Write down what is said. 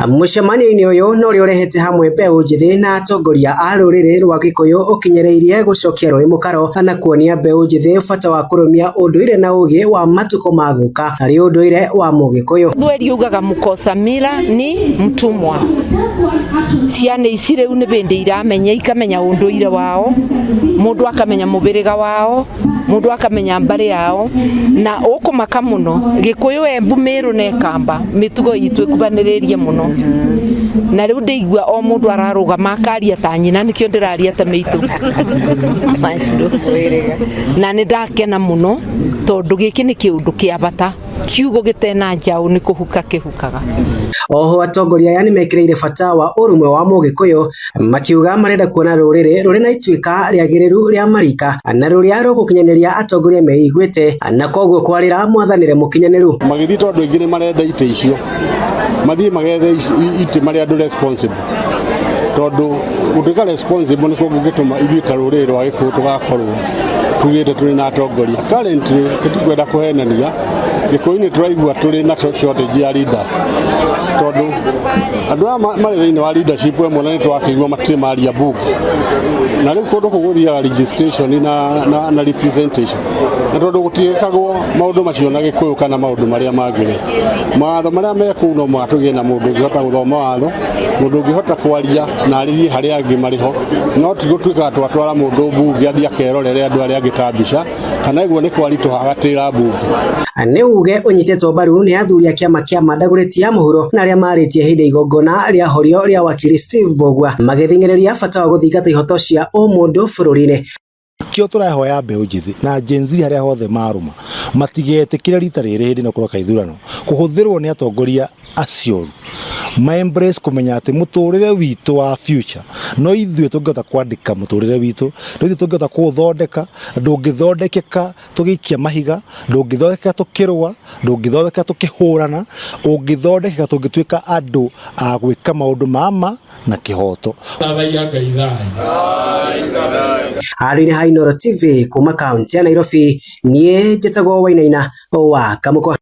Mucemanio-inĩ ũyũ no rĩo rehete hamwe mbeũ njĩthĩ na atongoria a rũrĩrĩ rwa Gĩkũyũ ũkinyereirie gũcokia rũĩ mũkaro na kuonia mbeũ njĩthĩ bata wa kũrũmia ũndũire na ũgĩ wa matukũ ma gũka harĩ ũndũire wa Mũgĩkũyũ. Thweri ugaga mũkosa mila ni mtumwa. Ciana ici rĩu nĩ bĩndĩ iramenya ikamenya ũndũire wao, mũndũ akamenya mũbĩrĩga wao, mũndũ akamenya mbarĩ yao na ũkũmaka mũno Gĩkũyũ Embu Meru na Kamba mĩtugo itũ ĩkubanĩrĩrie mũno. Na rĩu ndĩigua o mũndũ ararũgama akaria ta nyina nĩkĩo ndĩraria ta mĩitũ. Na nĩ ndakena mũno tondũ gĩkĩ nĩ kĩũndũ kĩa bata, kiugo gĩtena njaũ nĩ kũhuka kĩhukaga. Oho atongoria aya nĩ mekĩrĩire bata wa ũrũmwe wa Mũgĩkũyũ makiuga marenda kuona rũrĩrĩ rũrĩ na ituĩka rĩagĩrĩru rĩa marika na rũrĩa rũgũkinyanĩria atongoria meiguĩte na koguo kwarĩra mwathanĩre mũkinyanĩru. Magĩthiĩ tondũ aingĩ nĩ marenda itĩ icio, mathiĩ magethe itĩ marĩa andũ responsible, tondũ gũtuĩka responsible nĩkuo gũgĩtũma ithuĩ ta rũrĩrĩ rwa Gĩkũyũ tũgakorwo tugĩte tũrĩ na atongoria. Currently tũtikwenda kũhenania, Gĩkũyũ-inĩ tũraigua tũrĩ na shortage ya leaders, tondũ andũ aya marĩ thĩinĩ wa leadership ĩmwe na nĩ twakĩigua matirĩ maria bunge, na rĩu kũndũ kũu gũthiaga registration na representation, na tondũ gũtiĩkagwo maũndũ macio na Gĩkũyũ kana maũndũ marĩa mangĩrĩ. Mawatho marĩa me kũu no matũgĩe na mũndũ ũngĩhota gũthoma watho, mũndũ ũngĩhota kwaria na arĩrie harĩa angĩ marĩ ho, no ti gũtuĩka twatwara mũndũ bunge athiĩ akerorere andũ arĩa angĩ ta mbica, kana ĩguo nĩ kwaritũha agatĩra bunge. Nĩ uge ũnyitetwo mbaru nĩ athuri a kĩama kĩa Mandagũrĩti ya mũhuro na arĩa marĩtie hĩndĩ igongona rĩa horio rĩa wakiri Steve Mbogua magĩthing'ĩrĩria bata wa gũthingata ihoto cia o mũndũ bũrũri-inĩ. Kĩo tũrahoya mbeũ njĩthĩ na Gen Z harĩa hothe maruma matigetĩkĩre rita rĩrĩ hĩndĩ no kũroka ithurano kũhũthĩrwo nĩ atongoria acio ma embrace kũmenya atĩ mũtũrĩre witũ wa future no ithuĩ tũngĩhota kwandĩka mũtũrĩre witũ, no ithuĩ tũngĩhota kũũthondeka, ndũngĩthondekeka tũgĩikia mahiga, ndũngĩthondekeka tũkĩrũa, ndũngĩthondekeka tũkĩhũrana, ũngĩthondekeka tũngĩtuĩka andũ a gwĩka maũndũ ma na kĩhoto. Harĩ ha Inooro TV kuma kaunti ya Nairobi, niĩ njĩtagwo Wainaina wa Kamũkwa.